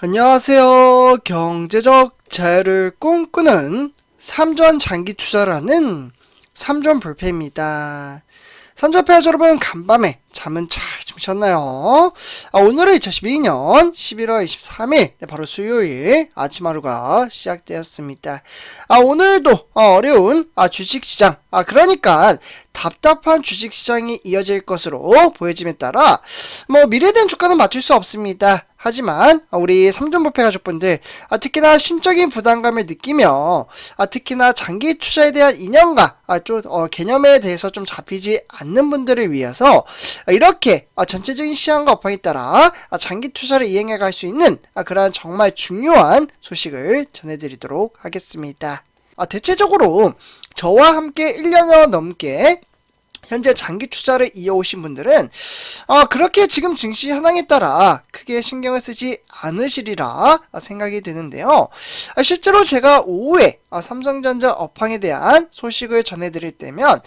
안녕하세요. 경제적 자유를 꿈꾸는 삼전 장기 투자를 하는 삼전 불패입니다. 삼전패 여러분, 간밤에 잠은 잘 주무셨나요? 오늘은 2012년 11월 23일, 바로 수요일 아침 하루가 시작되었습니다. 오늘도 어려운 주식시장, 그러니까 답답한 주식시장이 이어질 것으로 보여짐에 따라 미래된 주가는 맞출 수 없습니다. 하지만 우리 삼전부패 가족분들, 특히나 심적인 부담감을 느끼며 특히나 장기 투자에 대한 이념과 개념에 대해서 좀 잡히지 않는 분들을 위해서 이렇게 전체적인 시황과 업황에 따라 장기 투자를 이행해 갈 수 있는 그런 정말 중요한 소식을 전해드리도록 하겠습니다. 대체적으로 저와 함께 1년여 넘게 현재 장기 투자를 이어오신 분들은 그렇게 지금 증시 현황에 따라 크게 신경을 쓰지 않으시리라 생각이 드는데요. 실제로 제가 오후에 삼성전자 업황에 대한 소식을 전해드릴 때면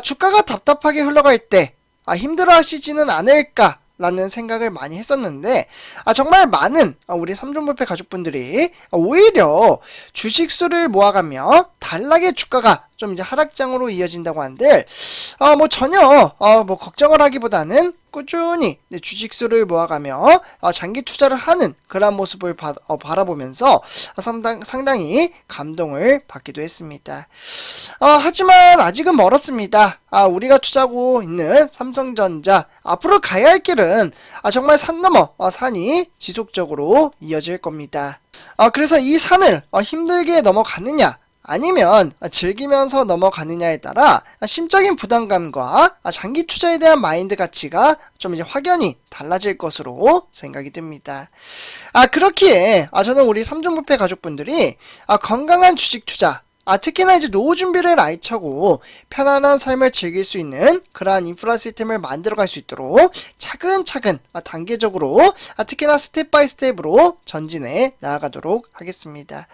주가가 답답하게 흘러갈 때 힘들어하시지는 않을까 라는 생각을 많이 했었는데 정말 많은 우리 삼전부패 가족분들이 오히려 주식수를 모아가며 단락의 주가가 좀 이제 하락장으로 이어진다고 한들 전혀 걱정을 하기보다는 꾸준히 주식수를 모아가며 장기 투자를 하는 그런 모습을 바라보면서 상당히 감동을 받기도 했습니다. 하지만 아직은 멀었습니다. 우리가 투자하고 있는 삼성전자, 앞으로 가야 할 길은 정말 산 넘어 산이 지속적으로 이어질 겁니다. 그래서 이 산을 힘들게 넘어가느냐 아니면 즐기면서 넘어가느냐에 따라 심적인 부담감과 장기 투자에 대한 마인드 가치가 좀 이제 확연히 달라질 것으로 생각이 듭니다. 그렇기에 저는 우리 삼전부패 가족분들이 건강한 주식 투자, 특히나 이제 노후 준비를 알차고 편안한 삶을 즐길 수 있는 그러한 인프라 시스템을 만들어갈 수 있도록 차근차근 단계적으로 특히나 스텝 바이 스텝으로 전진해 나아가도록 하겠습니다.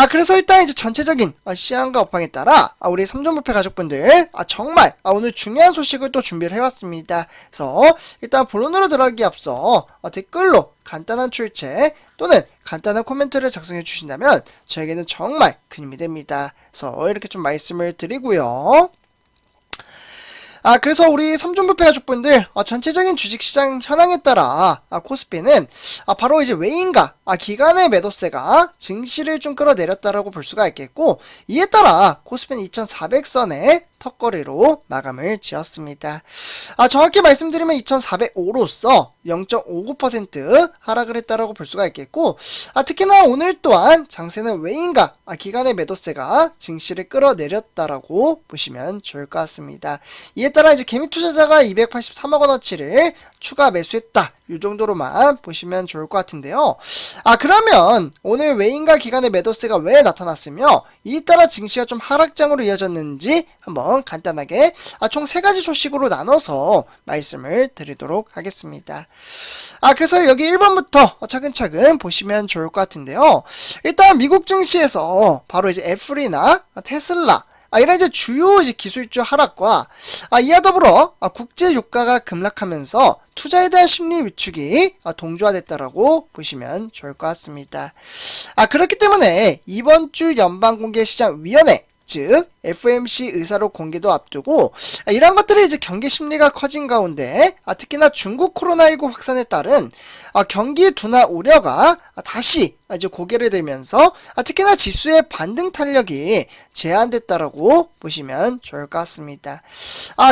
그래서 일단 이제 전체적인 시황과 업황에 따라 우리 삼전부패 가족분들 정말 오늘 중요한 소식을 또 준비를 해왔습니다. 그래서 일단 본론으로 들어가기 앞서 댓글로 간단한 출첵 또는 간단한 코멘트를 작성해 주신다면 저에게는 정말 큰 힘이 됩니다. 그래서 이렇게 좀 말씀을 드리고요. 그래서 우리 삼전부패 가족분들 전체적인 주식시장 현황에 따라 코스피는 바로 이제 외인과 기관의 매도세가 증시를 좀 끌어내렸다라고 볼 수가 있겠고, 이에 따라 코스피는 2400선의 턱걸이로 마감을 지었습니다. 정확히 말씀드리면 2405로서 0.59% 하락을 했다라고 볼 수가 있겠고, 특히나 오늘 또한 장세는 외인과 기관의 매도세가 증시를 끌어내렸다라고 보시면 좋을 것 같습니다. 이에 따라 이제 개미 투자자가 283억 원어치를 추가 매수했다, 이 정도로만 보시면 좋을 것 같은데요. 그러면 오늘 외인과 기관의 매도세가 왜 나타났으며 이에 따라 증시가 좀 하락장으로 이어졌는지 한번 간단하게 총 3가지 소식으로 나눠서 말씀을 드리도록 하겠습니다. 그래서 여기 1번부터 차근차근 보시면 좋을 것 같은데요. 일단 미국 증시에서 바로 이제 애플이나 테슬라 이런 이제 주요 기술주 하락과 이와 더불어 국제 유가가 급락하면서 투자에 대한 심리 위축이 동조화됐다라고 보시면 좋을 것 같습니다. 그렇기 때문에 이번 주 연방공개시장위원회, 즉 FOMC 의사로 공개도 앞두고 이런 것들이 이제 경기 심리가 커진 가운데 특히나 중국 코로나19 확산에 따른 경기 둔화 우려가 다시 이제 고개를 들면서 특히나 지수의 반등 탄력이 제한됐다라고 보시면 좋을 것 같습니다.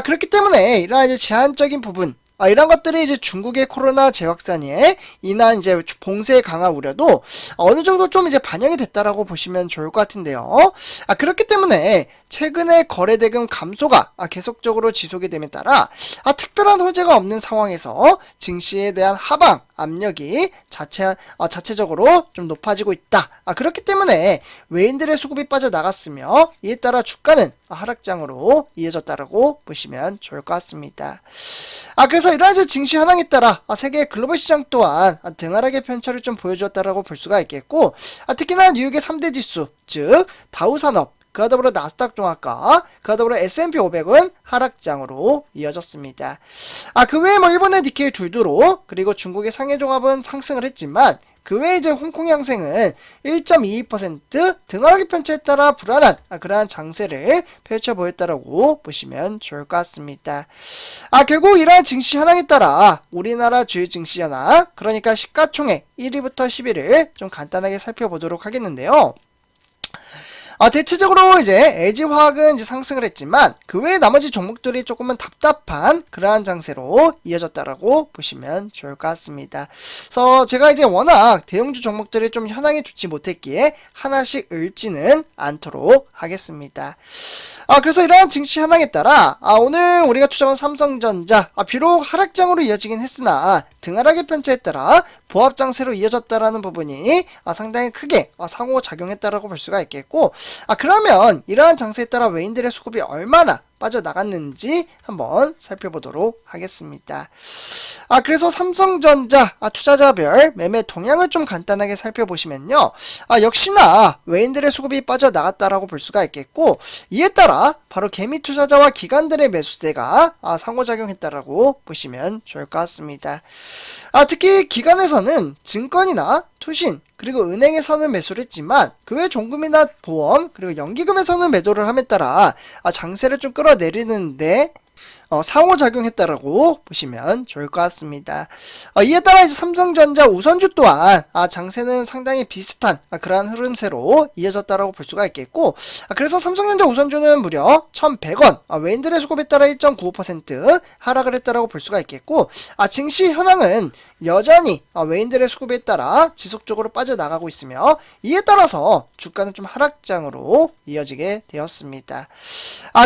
그렇기 때문에 이런 이제 제한적인 부분, 이런 것들이 이제 중국의 코로나 재확산에 인한 이제 봉쇄 강화 우려도 어느 정도 좀 이제 반영이 됐다라고 보시면 좋을 것 같은데요. 그렇기 때문에 최근에 거래대금 감소가 계속적으로 지속이 됨에 따라 특별한 호재가 없는 상황에서 증시에 대한 하방 압력이 자체적으로 좀 높아지고 있다. 그렇기 때문에 외인들의 수급이 빠져나갔으며 이에 따라 주가는 하락장으로 이어졌다라고 보시면 좋을 것 같습니다. 그래서 이러한 증시 현황에 따라 세계 글로벌 시장 또한 등하락의 편차를 좀 보여주었다라고 볼 수가 있겠고, 특히나 뉴욕의 3대 지수, 즉 다우산업, 그와 더불어 나스닥 종합과 그와 더불어 S&P 500은 하락장으로 이어졌습니다. 그 외에 뭐 일본의 니케이 둘두로 그리고 중국의 상해 종합은 상승을 했지만 그 외에 이제 홍콩 양생은 1.22% 등하락의 편차에 따라 불안한 그러한 장세를 펼쳐 보였다라고 보시면 좋을 것 같습니다. 결국 이러한 증시 현황에 따라 우리나라 주요 증시 현황, 그러니까 시가총액 1위부터 10위를 좀 간단하게 살펴보도록 하겠는데요. 대체적으로 이제 LG화학은 이제 상승을 했지만 그 외에 나머지 종목들이 조금은 답답한 그러한 장세로 이어졌다라고 보시면 좋을 것 같습니다. 그래서 제가 이제 워낙 대형주 종목들이 좀 현황이 좋지 못했기에 하나씩 읊지는 않도록 하겠습니다. 그래서 이러한 증시 현황에 따라 오늘 우리가 투자한 삼성전자 비록 하락장으로 이어지긴 했으나 등하락의 편차에 따라 보합장세로 이어졌다라는 부분이 상당히 크게 상호작용했다라고 볼 수가 있겠고, 그러면 이러한 장세에 따라 외인들의 수급이 얼마나 빠져나갔는지 한번 살펴보도록 하겠습니다. 그래서 삼성전자 투자자별 매매 동향을 좀 간단하게 살펴보시면요. 역시나 외인들의 수급이 빠져나갔다라고 볼 수가 있겠고, 이에 따라 바로 개미 투자자와 기관들의 매수세가 상호작용했다라고 보시면 좋을 것 같습니다. 특히 기관에서는 증권이나 투신 그리고 은행에서는 매수를 했지만 그 외 종금이나 보험 그리고 연기금에서는 매도를 함에 따라 장세를 좀 끌어내리는데 상호작용했다라고 보시면 좋을 것 같습니다. 이에 따라 이제 삼성전자 우선주 또한 장세는 상당히 비슷한 그러한 흐름세로 이어졌다라고 볼 수가 있겠고, 그래서 삼성전자 우선주는 무려 1,100원 외인들의 수급에 따라 1.95% 하락을 했다라고 볼 수가 있겠고, 증시 현황은 여전히 외인들의 수급에 따라 지속적으로 빠져나가고 있으며 이에 따라서 주가는 좀 하락장으로 이어지게 되었습니다.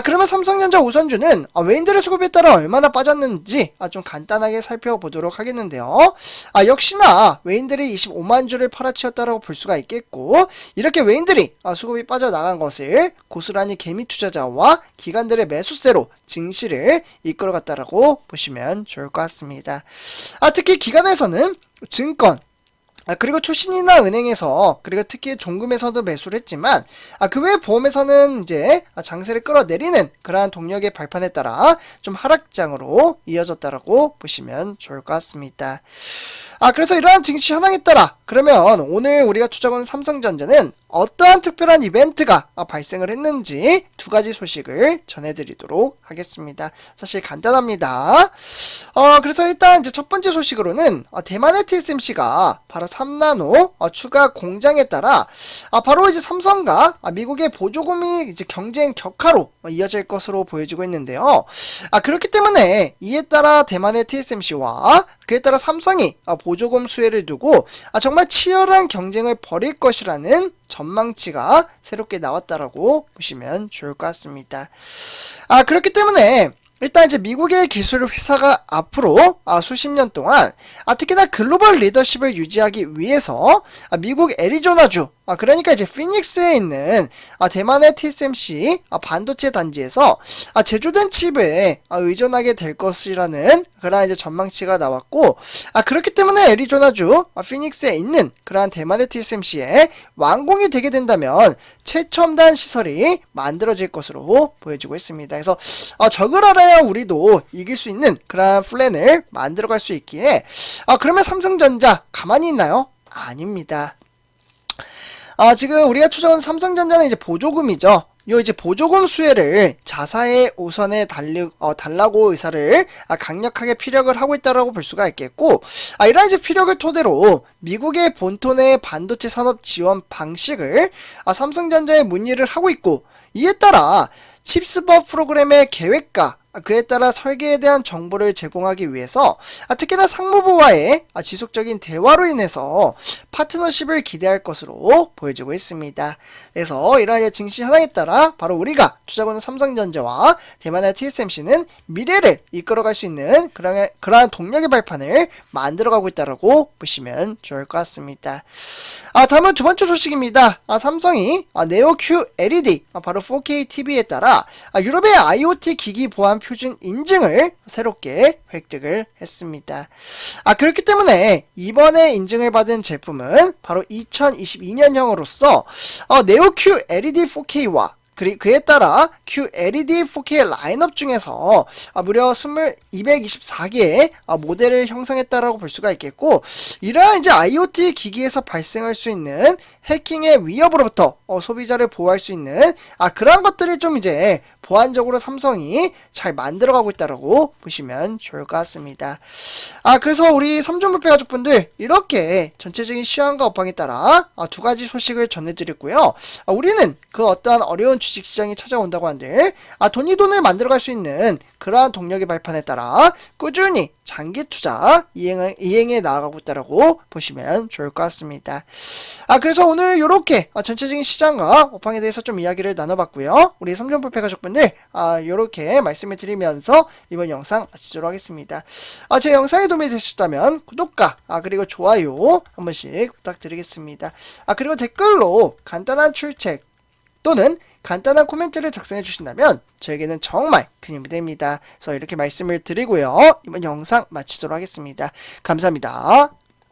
그러면 삼성전자 우선주는 외인들의 수급에 따라 얼마나 빠졌는지 좀 간단하게 살펴보도록 하겠는데요. 역시나 외인들이 25만 주를 팔아치웠다고 볼 수가 있겠고, 이렇게 외인들이 수급이 빠져나간 것을 고스란히 개미 투자자와 기관들의 매수세로 증시를 이끌어갔다라고 보시면 좋을 것 같습니다. 특히 기관에서는 증권 그리고 투신이나 은행에서 그리고 특히 종금에서도 매수를 했지만 그 외 보험에서는 이제 장세를 끌어내리는 그러한 동력의 발판에 따라 좀 하락장으로 이어졌다라고 보시면 좋을 것 같습니다. 그래서 이러한 증시 현황에 따라 그러면 오늘 우리가 투자하는 삼성전자는 어떠한 특별한 이벤트가 발생을 했는지 두 가지 소식을 전해드리도록 하겠습니다. 사실 간단합니다. 그래서 일단 이제 첫 번째 소식으로는 대만의 TSMC가 바로 3나노 추가 공장에 따라 바로 이제 삼성과 미국의 보조금이 이제 경쟁 격화로 이어질 것으로 보여지고 있는데요. 그렇기 때문에 이에 따라 대만의 TSMC와 그에 따라 삼성이 보조금 수혜를 두고 정말 치열한 경쟁을 벌일 것이라는 전망치가 새롭게 나왔다라고 보시면 좋을 것 같습니다. 그렇기 때문에 일단 이제 미국의 기술 회사가 앞으로 수십 년 동안 특히나 글로벌 리더십을 유지하기 위해서 미국 애리조나주 그러니까 이제 피닉스에 있는 대만의 TSMC 반도체 단지에서 제조된 칩에 의존하게 될 것이라는 그러한 이제 전망치가 나왔고, 그렇기 때문에 애리조나주 피닉스에 있는 그러한 대만의 TSMC에 완공이 되게 된다면 최첨단 시설이 만들어질 것으로 보여지고 있습니다. 그래서 적을 알아야 우리도 이길 수 있는 그러한 플랜을 만들어갈 수 있기에 그러면 삼성전자 가만히 있나요? 아닙니다. 지금 우리가 투자한 삼성전자는 이제 보조금이죠. 요 이제 보조금 수혜를 자사의 우선에 달라고 의사를 강력하게 피력을 하고 있다라고 볼 수가 있겠고, 이러한 이제 피력을 토대로 미국의 본토 내 반도체 산업 지원 방식을 삼성전자에 문의를 하고 있고, 이에 따라 칩스버 프로그램의 계획과 그에 따라 설계에 대한 정보를 제공하기 위해서 특히나 상무부와의 지속적인 대화로 인해서 파트너십을 기대할 것으로 보여지고 있습니다. 그래서 이러한 증시 현황에 따라 바로 우리가 투자하는 삼성전자와 대만의 TSMC는 미래를 이끌어갈 수 있는 그러한 동력의 발판을 만들어가고 있다고 보시면 좋을 것 같습니다. 다음은 두 번째 소식입니다. 삼성이 네오 QLED 바로 4K TV에 따라 유럽의 IoT 기기 보안 표준 인증을 새롭게 획득을 했습니다. 그렇기 때문에 이번에 인증을 받은 제품은 바로 2022년형으로서 네오 QLED 4K와 그에 따라 QLED 4K 라인업 중에서 무려 224개의 모델을 형성했다라고 볼 수가 있겠고, 이러한 이제 IoT 기기에서 발생할 수 있는 해킹의 위협으로부터 소비자를 보호할 수 있는 그러한 것들이 좀 이제 보안적으로 삼성이 잘 만들어가고 있다라고 보시면 좋을 것 같습니다. 그래서 우리 삼존불패 가족분들, 이렇게 전체적인 시황과 업황에 따라 두 가지 소식을 전해드렸고요. 우리는 그 어떠한 어려운 주식시장이 찾아온다고 한들 돈을 만들어갈 수 있는 그러한 동력의 발판에 따라 꾸준히 장기 투자 이행해 나아가고 있다라고 보시면 좋을 것 같습니다. 그래서 오늘 이렇게 전체적인 시장과 업황에 대해서 좀 이야기를 나눠봤고요. 우리 삼존불패 가족분들 이렇게 말씀을 드리면서 이번 영상 마치도록 하겠습니다. 제 영상에 도움이 되셨다면 구독과 그리고 좋아요 한 번씩 부탁드리겠습니다. 그리고 댓글로 간단한 출첵 또는 간단한 코멘트를 작성해 주신다면 저에게는 정말 큰 힘이 됩니다. 그래서 이렇게 말씀을 드리고요. 이번 영상 마치도록 하겠습니다. 감사합니다.